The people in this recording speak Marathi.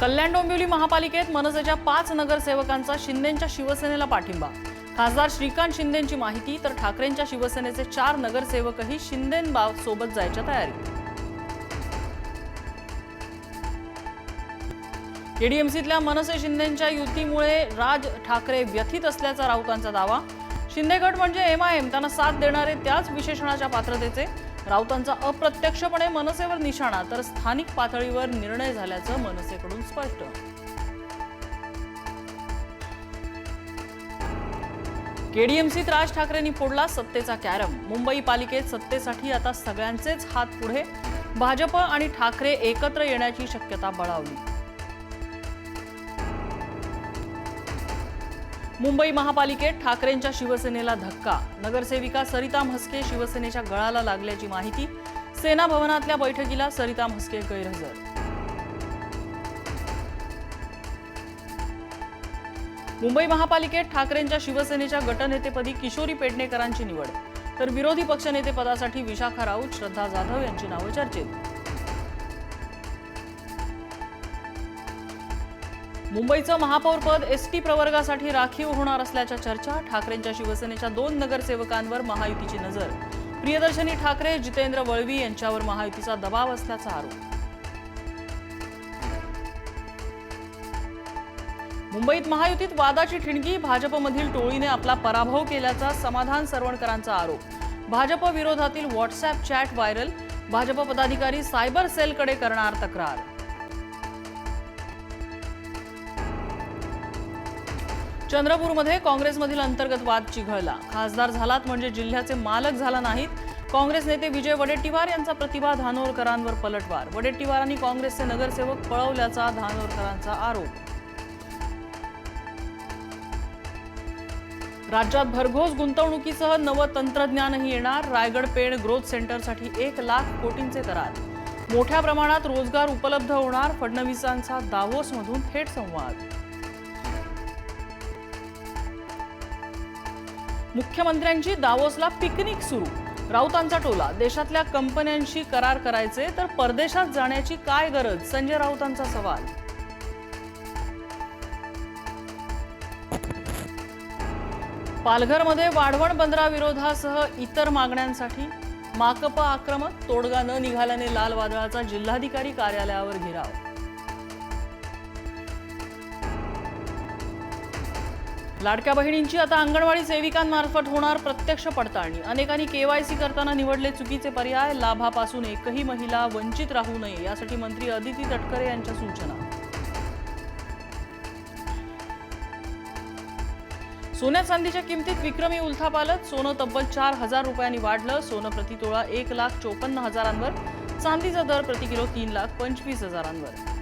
कल्याण डोंबिवली महापालिकेत मनसेच्या 5 नगरसेवकांचा शिंदेंच्या शिवसेनेला पाठिंबा। खासदार श्रीकांत शिंदेंची माहिती, तर ठाकरेंच्या शिवसेनेचे 4 नगरसेवकही शिंदेंसोबत जायच्या तयारीत। केडीएमसीतल्या मनसे शिंदेंच्या युतीमुळे राज ठाकरे व्यथित असल्याचा राऊतांचा दावा। शिंदे गट म्हणजे एमआयएम, त्यांना साथ देणारे त्याच विशेषणाच्या पात्रतेचे। राऊतांचा अप्रत्यक्षपणे मनसेवर निशाणा, तर स्थानिक पातळीवर निर्णय झाल्याचं मनसेकडून स्पष्ट। केडीएमसीत राज ठाकरेंनी फोडला सत्तेचा कॅरम। मुंबई पालिकेत सत्तेसाठी आता सगळ्यांचेच हात पुढे। भाजप आणि ठाकरे एकत्र येण्याची शक्यता बळावली। मुंबई महापालिकेत ठाकरेंच्या शिवसेनेला धक्का। नगरसेविका सरिता म्हस्के शिवसेनेच्या गळाला लागल्याची माहिती। सेना भवनातल्या बैठकीला सरिता म्हस्के गैरहजर। मुंबई महापालिकेत ठाकरेंच्या शिवसेनेच्या गटनेतेपदी किशोरी पेडणेकरांची निवड, तर विरोधी पक्षनेतेपदासाठी विशाखा राऊत, श्रद्धा जाधव यांची नावे चर्चेत। मुंबईचं महापौरपद एसटी प्रवर्गासाठी राखीव होणार असल्याच्या चर्चा। ठाकरेंच्या शिवसेनेच्या 2 नगरसेवकांवर महायुतीची नजर। प्रियदर्शनी ठाकरे, जितेंद्र वळवी यांच्यावर महायुतीचा दबाव असल्याचा आरोप। मुंबईत महायुतीत वादाची ठिणगी। भाजपमधील टोळीने आपला पराभव केल्याचा समाधान सरवणकरांचा आरोप। भाजप विरोधातील व्हॉट्सअॅप चॅट व्हायरल। भाजप पदाधिकारी सायबर सेलकडे करणार तक्रार। चंद्रपूरमध्ये काँग्रेसमधील अंतर्गत वाद चिघळला। खासदार झालात म्हणजे जिल्ह्याचे मालक झाला नाहीत। काँग्रेस नेते विजय वडेट्टीवार यांचा प्रतिभा धानोरकरांवर पलटवार। वडेट्टीवारांनी काँग्रेसचे नगरसेवक पळवल्याचा धानोरकरांचा आरोप। राज्यात भरघोस गुंतवणुकीसह नवं तंत्रज्ञानही येणार। रायगड पेण ग्रोथ सेंटरसाठी 1 लाख कोटींचे करार। मोठ्या प्रमाणात रोजगार उपलब्ध होणार। फडणवीसांचा दावोसमधून थेट संवाद। मुख्यमंत्र्यांची दावोसला पिकनिक सुरू। राऊतांचा टोला, देशातल्या कंपन्यांशी करार करायचे तर परदेशात जाण्याची काय गरज, संजय राऊतांचा सवाल। पालघरमध्ये वाढवण बंदराविरोधासह इतर मागण्यांसाठी माकप आक्रमक। तोडगा न निघाल्याने लाल वादळाचा जिल्हाधिकारी कार्यालयावर घेराव। लाडक्या बहिणींची आता अंगणवाडी सेविकांमार्फत होणार प्रत्यक्ष पडताळणी। अनेकांनी केवायसी करताना निवडले चुकीचे पर्याय। लाभापासून एकही महिला वंचित राहू नये, यासाठी मंत्री अदिती तटकरे यांच्या सूचना। सोन्या चांदीच्या किमतीत विक्रमी उलथापालट। सोनं तब्बल 4,000 रुपयांनी वाढलं। सोनं प्रतितोळा 1,54,000वर। चांदीचा दर प्रति किलो 3,25,000वर।